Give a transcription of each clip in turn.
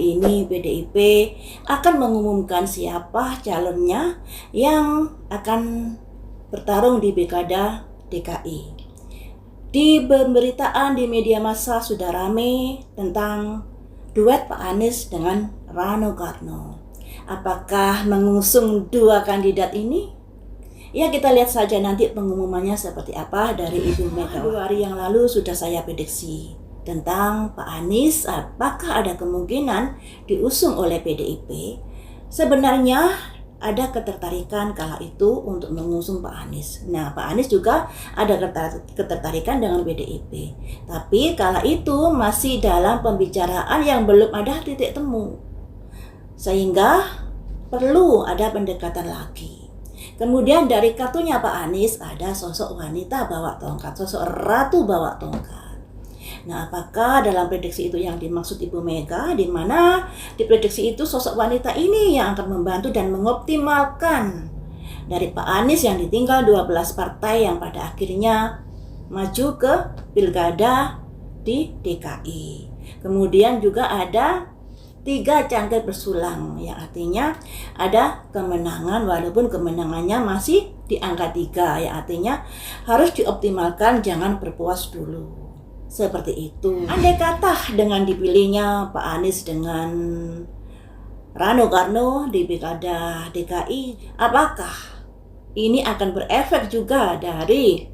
hari ini PDIP akan mengumumkan siapa calonnya yang akan bertarung di Pilkada DKI. Di pemberitaan di media massa sudah ramai tentang duet Pak Anies dengan Rano Karno. Apakah mengusung dua kandidat ini? Ya, kita lihat saja nanti pengumumannya seperti apa dari Ibu Mega. 2 hari yang lalu sudah saya prediksi tentang Pak Anies, apakah ada kemungkinan diusung oleh PDIP. Sebenarnya ada ketertarikan kala itu untuk mengusung Pak Anies. Nah, Pak Anies juga ada ketertarikan dengan PDIP. Tapi kala itu masih dalam pembicaraan yang belum ada titik temu. Sehingga perlu ada pendekatan lagi. Kemudian dari kartunya Pak Anies ada sosok wanita bawa tongkat, sosok ratu bawa tongkat. Nah, apakah dalam prediksi itu yang dimaksud Ibu Mega, di mana di prediksi itu sosok wanita ini yang akan membantu dan mengoptimalkan dari Pak Anies yang ditinggal 12 partai yang pada akhirnya maju ke Pilkada di DKI. Kemudian juga ada 3 cangkir bersulang, yang artinya ada kemenangan walaupun kemenangannya masih di angka 3, yang artinya harus dioptimalkan, jangan berpuas dulu. Seperti itu. Andai kata dengan dipilihnya Pak Anies dengan Rano Karno di Pilkada DKI, apakah ini akan berefek juga dari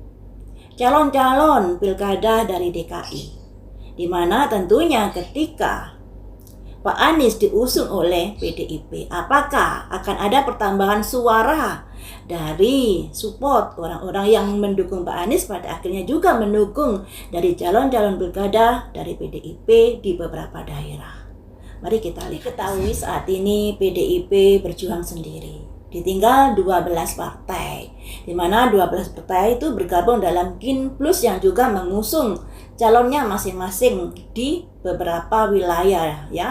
calon-calon Pilkada dari DKI? Di mana tentunya ketika Pak Anies diusung oleh PDIP, apakah akan ada pertambahan suara dari support orang-orang yang mendukung Pak Anies pada akhirnya juga mendukung dari calon-calon pilkada dari PDIP di beberapa daerah. Mari kita lihat. Ketahui saat ini PDIP berjuang sendiri. Ditinggal 12 partai, di mana 12 partai itu bergabung dalam KIN Plus yang juga mengusung calonnya masing-masing di beberapa wilayah, ya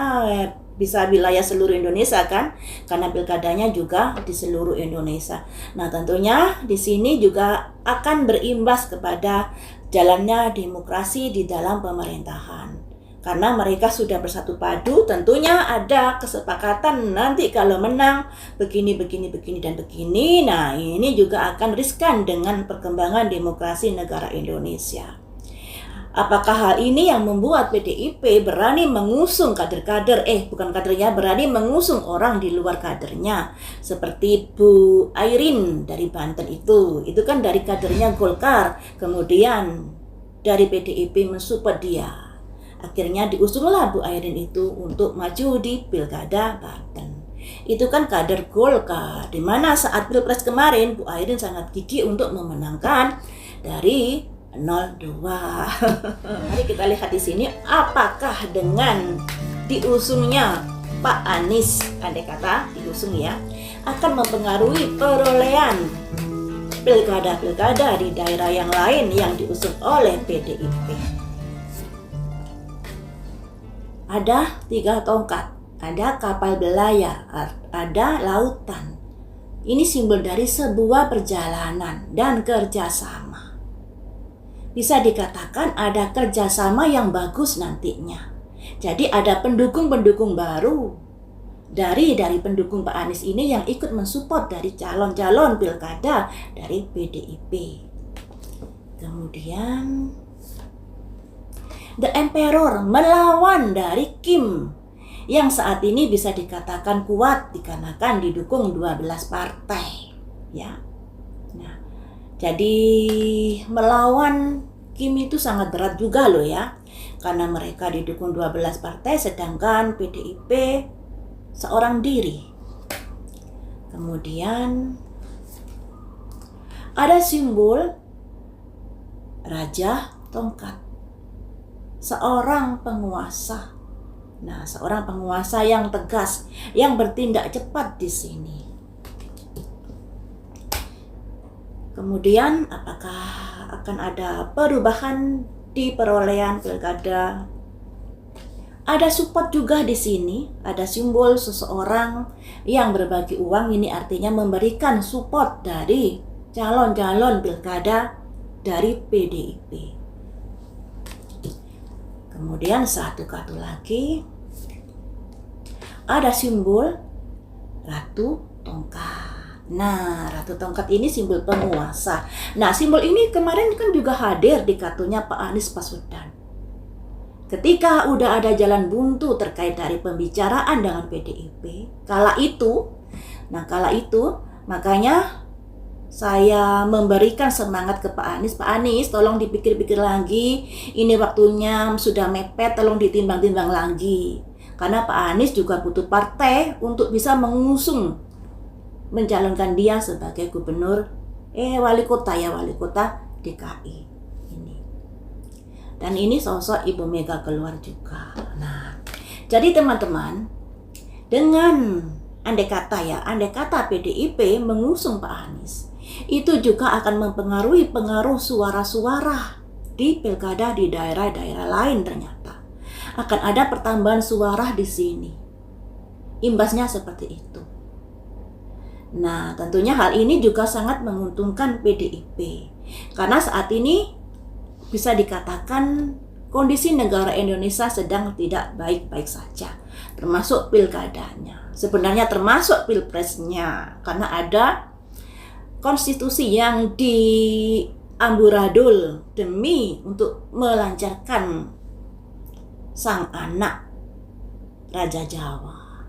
bisa wilayah seluruh Indonesia kan, karena pilkadanya juga di seluruh Indonesia. Nah, tentunya di sini juga akan berimbas kepada jalannya demokrasi di dalam pemerintahan. Karena mereka sudah bersatu padu, tentunya ada kesepakatan nanti kalau menang begini, dan begini. Nah, ini juga akan riskan dengan perkembangan demokrasi negara Indonesia. Apakah hal ini yang membuat PDIP berani mengusung kader-kader, bukan kadernya, berani mengusung orang di luar kadernya. Seperti Bu Airin dari Banten itu kan dari kadernya Golkar, kemudian dari PDIP mensupport dia. Akhirnya diusunglah Bu Airin itu untuk maju di Pilkada Banten. Itu kan kader Golkar, di mana saat Pilpres kemarin Bu Airin sangat gigih untuk memenangkan dari 02. Mari kita lihat di sini apakah dengan diusungnya Pak Anies, andai kata diusung ya, akan mempengaruhi perolehan pilkada-pilkada di daerah yang lain yang diusung oleh PDIP. Ada 3 tongkat, ada kapal belayar, ada lautan. Ini simbol dari sebuah perjalanan dan kerjasama. Bisa dikatakan ada kerjasama yang bagus nantinya. Jadi ada pendukung-pendukung baru dari pendukung Pak Anies ini yang ikut mensupport dari calon-calon pilkada dari PDIP. Kemudian The Emperor melawan dari Kim yang saat ini bisa dikatakan kuat dikarenakan didukung 12 partai, ya. Nah, jadi melawan Kim itu sangat berat juga loh ya, karena mereka didukung 12 partai sedangkan PDIP seorang diri. Kemudian ada simbol Raja Tongkat, seorang penguasa. Nah, seorang penguasa yang tegas, yang bertindak cepat di sini. Kemudian apakah akan ada perubahan di perolehan pilkada? Ada support juga di sini, ada simbol seseorang yang berbagi uang. Ini artinya memberikan support dari calon-calon pilkada dari PDIP. Kemudian satu kartu lagi, ada simbol Ratu Tongkat. Nah, Ratu Tongkat ini simbol penguasa. Nah, simbol ini kemarin kan juga hadir di kartunya Pak Anies Baswedan. Ketika udah ada jalan buntu terkait dari pembicaraan dengan PDIP, kala itu makanya saya memberikan semangat ke Pak Anies. Pak Anies, tolong dipikir-pikir lagi. Ini waktunya sudah mepet, tolong ditimbang-timbang lagi. Karena Pak Anies juga butuh partai untuk bisa mengusung, mencalonkan dia sebagai wali kota DKI ini. Dan ini sosok Ibu Mega keluar juga. Nah, jadi teman-teman, dengan andai kata PDIP mengusung Pak Anies, itu juga akan mempengaruhi suara-suara di pilkada di daerah-daerah lain. Ternyata akan ada pertambahan suara di sini. Imbasnya seperti itu. Nah, tentunya hal ini juga sangat menguntungkan PDIP. Karena saat ini bisa dikatakan kondisi negara Indonesia sedang tidak baik-baik saja. Termasuk pilkadanya. Sebenarnya termasuk pilpresnya. Karena ada konstitusi yang diamburadul demi untuk melancarkan sang anak Raja Jawa.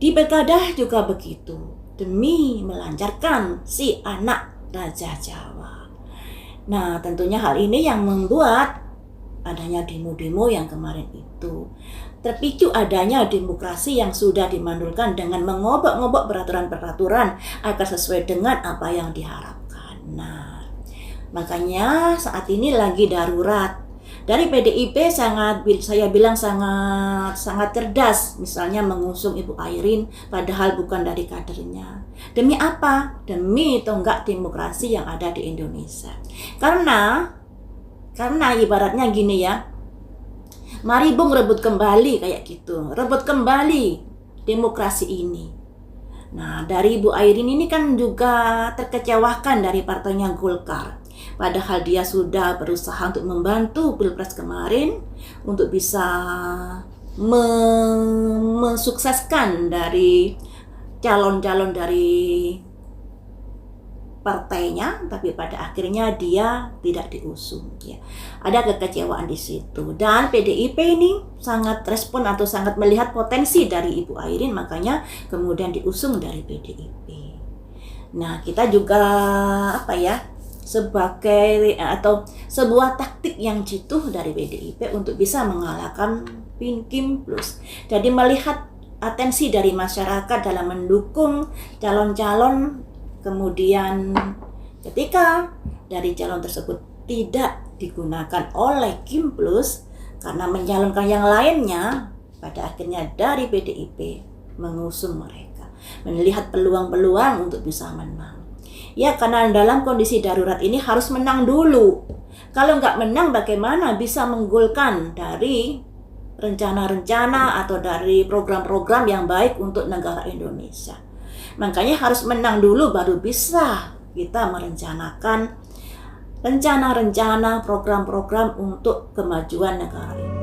Di pilkada juga begitu, demi melancarkan si anak Raja Jawa. Nah, tentunya hal ini yang membuat adanya demo-demo yang kemarin itu. Terpicu adanya demokrasi yang sudah dimandulkan dengan mengobok-ngobok peraturan-peraturan agar sesuai dengan apa yang diharapkan. Nah, makanya saat ini lagi darurat. Dari PDIP saya bilang sangat cerdas, misalnya mengusung Ibu Airin padahal bukan dari kadernya. Demi apa? Demi tonggak demokrasi yang ada di Indonesia. Karena ibaratnya gini ya, mari Bung rebut kembali kayak gitu, rebut kembali demokrasi ini. Nah, dari Ibu Airin ini kan juga terkecewakan dari partainya Golkar. Padahal dia sudah berusaha untuk membantu Pilpres kemarin untuk bisa mensukseskan dari calon-calon dari partainya, tapi pada akhirnya dia tidak diusung. Ya, ada kekecewaan di situ. Dan PDIP ini sangat respon atau sangat melihat potensi dari Ibu Airin, makanya kemudian diusung dari PDIP. Nah, kita juga sebagai atau sebuah taktik yang jitu dari PDIP untuk bisa mengalahkan Kim Plus. Jadi melihat atensi dari masyarakat dalam mendukung calon-calon, kemudian ketika dari calon tersebut tidak digunakan oleh Kim Plus karena mencalonkan yang lainnya, pada akhirnya dari PDIP mengusung mereka, melihat peluang-peluang untuk bisa menang. Ya, karena dalam kondisi darurat ini harus menang dulu. Kalau nggak menang, bagaimana bisa menggolkan dari rencana-rencana atau dari program-program yang baik untuk negara Indonesia. Makanya harus menang dulu baru bisa kita merencanakan rencana-rencana program-program untuk kemajuan negara ini.